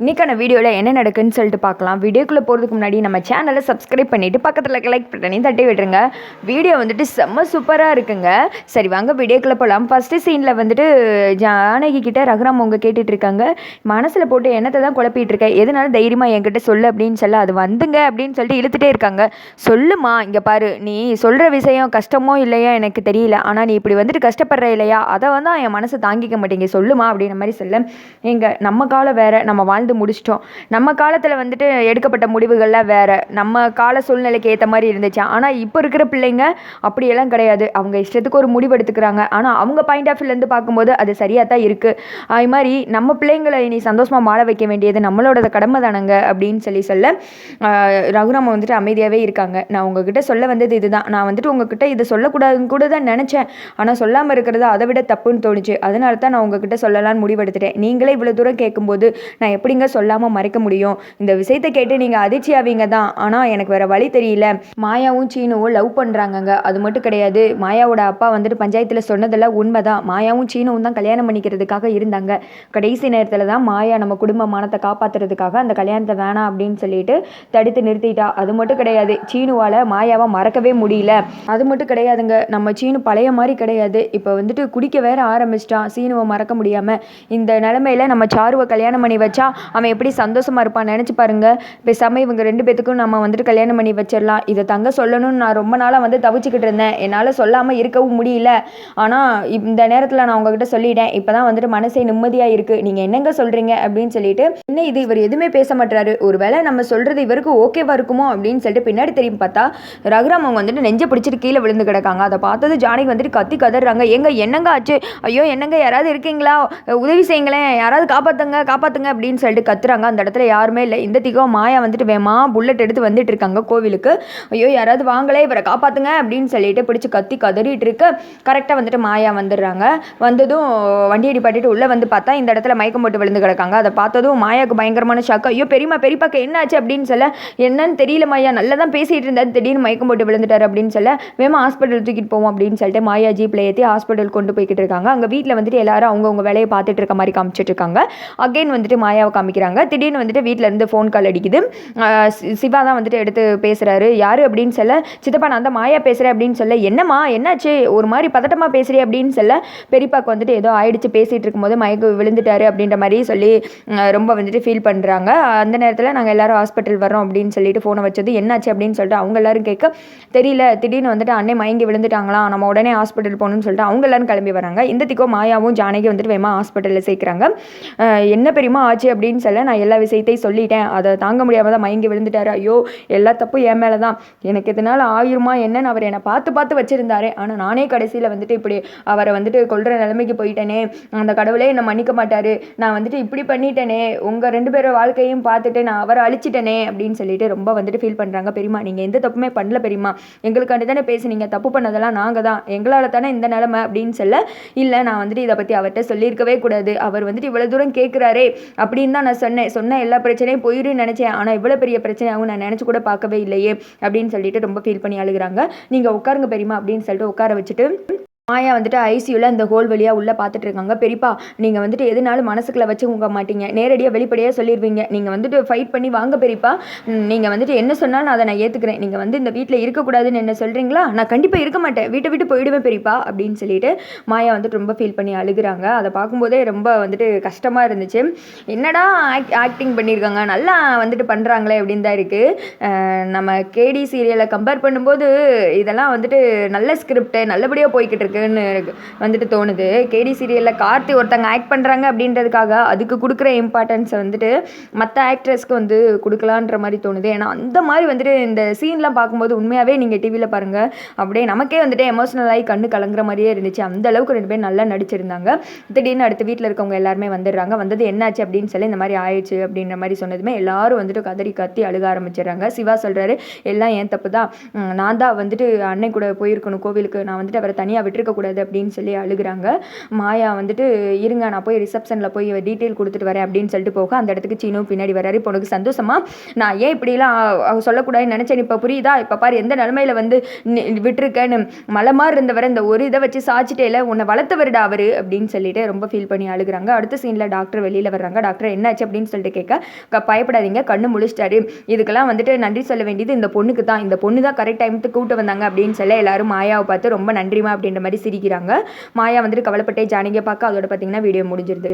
இன்றைக்கான வீடியோவில் என்ன நடக்குன்னு சொல்லிட்டு பார்க்கலாம். வீடியோக்குள்ளே போகிறதுக்கு முன்னாடி நம்ம சேனலை சப்ஸ்கிரைப் பண்ணிவிட்டு பக்கத்தில் லைக் பட்டனையும் தட்டி விட்டுருங்க. வீடியோ வந்துட்டு செம்ம சூப்பராக இருக்குங்க. சரி வாங்க வீடியோக்குள்ளே போகலாம். ஃபஸ்ட்டு சீனில் வந்துட்டு ஜானகி கிட்ட ரகுராம் அவங்க கேட்டுட்டு இருக்காங்க, மனசில் போட்டு என்னத்தை தான் குழப்பிட்டு இருக்கேன், எதனால தைரியமாக என்கிட்ட சொல்லு அப்படின்னு சொல்ல, அது வந்துங்க அப்படின்னு சொல்லிட்டு இழுத்துட்டே இருக்காங்க. சொல்லுமா, இங்கே பாரு, நீ சொல்கிற விஷயம் கஷ்டமோ இல்லையா எனக்கு தெரியல, ஆனால் நீ இப்படி வந்துட்டு கஷ்டப்படுற இல்லையா, அதை வந்து என் மனசை தாங்கிக்க மாட்டேங்க, சொல்லுமா அப்படின்ற மாதிரி சொல்ல. எங்கள் நம்ம காலம் வேறு, நம்ம வாழ்ந்து முடிச்சிட்டோம். நம்ம காலத்தில் வந்துட்டு எடுக்கப்பட்ட முடிவுகள்லாம் வேறு, நம்ம கால சூழ்நிலைக்கு ஏற்ற மாதிரி இருந்துச்சு. ஆனால் இப்போ இருக்கிற பிள்ளைங்க அப்படியெல்லாம் கிடையாது. அவங்க இஷ்டத்துக்கு ஒரு முடிவு எடுத்துக்கிறாங்க. ஆனால் அவங்க பாயிண்ட் ஆஃப் வியூலேருந்து பார்க்கும்போது அது சரியாக தான் இருக்குது. அது மாதிரி நம்ம பிள்ளைங்களை இனி சந்தோஷமாக வாழ வைக்க வேண்டியது நம்மளோட கடமை தானங்க அப்படின்னு சொல்ல ரகுராம வந்துட்டு அமைதியாகவே இருக்காங்க. நான் உங்ககிட்ட சொல்ல வந்தது இதுதான். நான் வந்துட்டு உங்ககிட்ட இதை சொல்லக்கூடாதுன்னு கூட தான் நினச்சேன். ஆனால் சொல்லாமல் இருக்கிறது அதை விட தப்புன்னு தோணுச்சு. அதனால தான் நான் உங்ககிட்ட சொல்லலான்னு முடிவெடுத்துட்டேன். நீங்களே இவ்வளோ தூரம் கேட்கும்போது நான் எப்படிங்க சொல்லாமல் மறைக்க முடியும்? இந்த விஷயத்தை கேட்டு நீங்கள் அதிர்ச்சி ஆவீங்க தான், ஆனால் எனக்கு வேறு வழி தெரியல. மாயாவும் சீனுவும் லவ் பண்ணுறாங்கங்க. அது மட்டும் கிடையாது, மாயாவோட அப்பா வந்துட்டு பஞ்சாயத்தில் சொன்னதெல்லாம் உண்மைதான். மாயாவும் சீனுவும் தான் கல்யாணம் பண்ணிக்கிறதுக்காக இருந்தாங்க. கடைசி நேரத்தில் தான் மாயா நம்ம குடும்ப மானத்தை காப்பாற்றுறதுக்காக அந்த கல்யாணத்தை வேணாம் அப்படின்னு சொல்லிட்டு தடுத்து நிறுத்திட்டா. அது மட்டும் கிடையாது, சீனுவால் மாயாவை மறக்கவே முடியல. அது மட்டும் கிடையாதுங்க, நம்ம சீனு பழைய மாதிரி கிடையாது. இப்போ வந்துட்டு குடிக்க வேற ஆரம்பிச்சிட்டான். சீனுவை மறக்க முடியாமல் இந்த நிலமையில நம்ம சாருவை கல்யாணம் பண்ணி வச்சா அவன் எப்படி சந்தோஷமாக இருப்பான் நினச்சி பாருங்க. பேசாமல் இவங்க ரெண்டு பேத்துக்கும் நம்ம வந்துட்டு கல்யாணம் பண்ணி வச்சிடலாம். இதை தங்க சொல்லணும்னு நான் ரொம்ப நாளாக வந்து தவிச்சுக்கிட்டு இருந்தேன். என்னால் சொல்லாமல் இருக்கவும் முடியல. ஆனால் இந்த நேரத்தில் நான் உங்ககிட்ட சொல்லிட்டேன். இப்போ தான் வந்துட்டு மனசே நிம்மதியாக இருக்குது. நீங்கள் என்னங்க சொல்கிறீங்க அப்படின்னு சொல்லிட்டு, இன்னும் இது இவர் எதுவுமே பேச மாட்டாரு. ஒருவேளை நம்ம சொல்கிறது இவருக்கு ஓகேவா இருக்குமோ அப்படின்னு சொல்லிட்டு பின்னாடி திரும்பி பார்த்தா ரகுராம் அவங்க வந்துட்டு நெஞ்சை பிடிச்சிட்டு கீழே விழுந்து கிடக்காங்க. அதை பார்த்தது ஜானகி வந்துட்டு கத்தி கதறாங்க. என்னங்க ஆச்சு? ஐயோ என்னங்க, யாராவது இருக்கீங்களா? உதவி செய்யுங்களேன், யாராவது காப்பாத்துங்க அப்படின்னு சொல்லிட்டு கத்துறாங்க. அந்த இடத்துல யாருமே இல்லை. இந்த திகம் மாயா வந்துட்டு வேமா புல்லட் எடுத்து வந்துட்டு இருக்காங்க கோவிலுக்கு. ஐயோ யாராவது வாங்களே, இவரை காப்பாத்துங்க அப்படின்னு சொல்லிட்டு பிடிச்சி கத்தி கதறிட்டு இருக்க கரெக்டாக வந்துட்டு மாயா வந்துடுறாங்க. வந்ததும் வண்டி அடிப்பாட்டிட்டு உள்ளே வந்து பார்த்தா இந்த இடத்துல மயக்கம் போட்டு விழுந்து கிடக்காங்க. அதை பார்த்ததும் மாயாவுக்கு பயங்கரமான ஷாக்கு. ஐயோ பெரியப்பாக்கு என்ன ஆச்சு அப்படின்னு சொல்ல, என்னன்னு தெரியல மாயா, நல்லா தான் பேசிகிட்டு இருந்தாரு, திடீர்னு மயக்கம் போட்டு விழுந்துட்டாரு அப்படின்னு சொல்ல, வேமா ஹாஸ்பிட்டல் தூக்கிட்டு போவோம் அப்படின்னு சொல்லிட்டு மாயா ஜீப்பில் ஏற்றி ஹாஸ்பிட்டல் கொண்டு போய்கிட்டு இருக்காங்க. அங்கே வீட்டில் வந்துட்டு எல்லாரும் அவங்கவுங்க வேலையை பார்த்துட்டு இருக்க மாதிரி காமிச்சிட்டு இருக்காங்க. அகைன் வந்துட்டு மாயாவை காமிக்கிறாங்க. திடீர்னு வந்துட்டு வீட்டில் இருந்து ஃபோன் கால் அடிக்குது. சிவா தான் வந்துட்டு எடுத்து பேசுகிறாரு. யார் அப்படின்னு சொல்ல, சித்தப்பா நான் தான் மாயா பேசுகிறேன் அப்படின்னு சொல்ல, என்னம்மா என்னாச்சு, ஒரு மாதிரி பதட்டமாக பேசுகிறேன் அப்படின்னு சொல்ல, பெரியப்பாக்கு வந்துட்டு ஏதோ ஆயிடுச்சு, பேசிகிட்டு இருக்கும்போது மயக்க விழுந்துட்டாரு அப்படின்ற மாதிரி சொல்லி ரொம்ப வந்துட்டு ஃபீல் பண்ணுறாங்க. அந்த நேரத்தில் நாங்கள் எல்லாரும் ஹாஸ்பிட்டல் வரோம் அப்படின்னு சொல்லிட்டு ஃபோனை வச்சது, என்னாச்சு அப்படின்னு சொல்லிட்டு அவங்க எல்லாரும் கேட்க, தெரியல, திடீர்னு வந்துட்டு அன்னை மயங்கி விழுந்துட்டாங்களாம், நம்ம உடனே ஹாஸ்பிட்டல் போகணும்னு சொல்லிட்டு அவங்க எல்லாரும் கிளம்பி வராங்க. இந்த திக்கோ மாயாவும் ஜானகி வந்துட்டு வேமா ஹாஸ்பிட்டலில் சேர்க்குறாங்க. என்ன பெரியமா ஆச்சு அப்படின்னு சொல்ல, நான் எல்லா விஷயத்தையும் சொல்லிட்டேன், அதை தாங்க முடியாமல் தான் மயங்கி விழுந்துட்டாரு. ஐயோ எல்லா தப்பும் என் மேலே தான், எனக்கு இதனால் ஆயிருமா என்னன்னு அவர் என்னை பார்த்து வச்சுருந்தாரு. ஆனால் நானே கடைசியில் வந்துட்டு இப்படி அவரை வந்துட்டு கொல்ற நிலைமைக்கு போயிட்டேனே, அந்த கடவுளே என்னை மன்னிக்க மாட்டார், நான் வந்துட்டு இப்படி பண்ணிட்டேனே, உங்கள் ரெண்டு பேரோட வாழ்க்கையும் பார்த்துட்டு நான் அவரை அழிச்சிட்டேனே அப்படின்னு சொல்லிட்டு ரொம்ப வந்துட்டு ஃபீல் பண்ணுறாங்க. பெரியமா நீங்கள் எந்த தப்புமே பண்ணல பெரியமா, எங்களுக்காண்டி தானே பேசுனீங்க, தப்பு பண்ணதெல்லாம் நாங்கள் தான், எங்களால் தானே இந்த நிலைமை அப்படின்னு சொல்ல, இல்லை நான் வந்துட்டு இதை பற்றி அவர்கிட்ட சொல்லியிருக்கவே கூடாது, அவர் வந்துட்டு இவ்வளோ தூரம் கேட்குறாரே அப்படின்னு தான் நான் சொன்ன எல்லா பிரச்சனையும் போயிடுன்னு நினச்சேன், ஆனால் இவ்வளோ பெரிய பிரச்சனையாகவும் நான் நினச்சி கூட பார்க்கவே இல்லையே அப்படின்னு சொல்லிட்டு ரொம்ப ஃபீல் பண்ணி அழுகுறாங்க. நீங்கள் உட்காருங்க பெரியமா அப்படின்னு சொல்லிட்டு உட்கார வச்சுட்டு மாயா வந்துட்டு ஐசியூவில் அந்த ஹோல் வழியாக உள்ளே பார்த்துட்டு இருக்காங்க. பெரியப்பா நீங்கள் வந்துட்டு எதுனாலும் மனசுக்குள்ள வச்சு உங்க மாட்டீங்க, நேரடியாக வெளிப்படையாக சொல்லிடுவீங்க, நீங்கள் வந்துட்டு ஃபைட் பண்ணி வாங்க பெரியப்பா, நீங்கள் வந்துட்டு என்ன சொன்னாலும் அதை நான் ஏற்றுக்கிறேன், நீங்கள் வந்து இந்த வீட்டில் இருக்கக்கூடாதுன்னு என்ன சொல்கிறீங்களா, நான் கண்டிப்பாக இருக்க மாட்டேன், வீட்டை விட்டு போயிடுவேன் பெரியப்பா அப்படின்னு சொல்லிட்டு மாயா வந்துட்டு ரொம்ப ஃபீல் பண்ணி அழுகுறாங்க. அதை பார்க்கும்போதே ரொம்ப வந்துட்டு கஷ்டமாக இருந்துச்சு. என்னடா ஆக்டிங் பண்ணியிருக்காங்க, நல்லா வந்துட்டு பண்ணுறாங்களே அப்படின்னு தான் இருக்குது. நம்ம கேடி சீரியலை கம்பேர் பண்ணும்போது இதெல்லாம் வந்துட்டு நல்ல ஸ்கிரிப்ட், நல்லபடியாக போய்கிட்டு இருக்கு வந்துட்டு தோணுது. கேடி சீரியலில் கார்த்தி ஒருத்தங்க ஆக்ட் பண்ணுறாங்க அப்படின்றதுக்காக அதுக்கு கொடுக்குற இம்பார்ட்டன்ஸை வந்துட்டு மற்ற ஆக்ட்ரஸ்க்கு வந்து கொடுக்கலான்ற மாதிரி தோணுது. ஏன்னா அந்த மாதிரி வந்துட்டு இந்த சீன்லாம் பார்க்கும்போது உண்மையாகவே நீங்கள் டிவியில் பாருங்கள், அப்படியே நமக்கே வந்துட்டு எமோஷனல் ஆகி கண்ணு கலங்குற மாதிரியே இருந்துச்சு. அந்த அளவுக்கு ரெண்டு பேர் நல்லா நடிச்சிருந்தாங்க. திடீர்னு அடுத்து வீட்டில் இருக்கவங்க எல்லாருமே வந்துடுறாங்க. வந்தது என்னாச்சு அப்படின்னு சொல்லி இந்த மாதிரி ஆயிடுச்சு அப்படின்ற மாதிரி சொன்னதுமே எல்லாரும் வந்துட்டு கத்தி அழுக ஆரம்பிச்சிடுறாங்க. சிவா சொல்கிறாரு, எல்லாம் ஏன் தப்பு தான், நான் தான் வந்துட்டு அன்னை கூட போயிருக்கணும் கோவிலுக்கு, நான் வந்துட்டு அவரை தனியாக விட்டு விட்டுருக்கக்கூடாது அப்படின்னு சொல்லி அழுகுறாங்க. மாயா வந்துட்டு இருங்க நான் போய் ரிசப்ஷனில் போய் டீட்டெயில் கொடுத்துட்டு வரேன் அப்படின்னு சொல்லிட்டு போக அந்த இடத்துக்கு சீனு பின்னாடி வராரு. இப்போ உனக்கு சந்தோஷமா? நான் ஏன் இப்படிலாம் சொல்லக்கூடாதுன்னு நினச்சேன், இப்போ புரியுதா? இப்போ பாரு எந்த நிலமையில வந்து விட்டுருக்கேன்னு. மலை மாதிரி இருந்தவரை இந்த ஒரு இதை வச்சு சாச்சிட்டேல உன்னை வளர்த்தவருடா அவரு அப்படின்னு சொல்லிட்டு ரொம்ப ஃபீல் பண்ணி அழுகுறாங்க. அடுத்த சீனில் டாக்டர் வெளியில் வர்றாங்க. டாக்டர் என்னாச்சு அப்படின்னு சொல்லிட்டு கேட்க பயப்படாதீங்க, கண்ணு முழிச்சிட்டாரு, இதுக்கெல்லாம் வந்துட்டு நன்றி சொல்ல வேண்டியது இந்த பொண்ணுக்கு தான், இந்த பொண்ணு தான் கரெக்ட் டைமுக்கு கூப்பிட்டு வந்தாங்க அப்படின்னு சொல்ல எல்லாரும் மாயாவை பார்த்து ரொம்ப நன்றிமா அப்படின்ற மாதிரி சிரிக்கிறாங்க. மாயா வந்துட்டு கவலைப்பட்டே ஜானகியை பார்க்க அதோட பார்த்தீங்கன்னா வீடியோ முடிஞ்சிருது.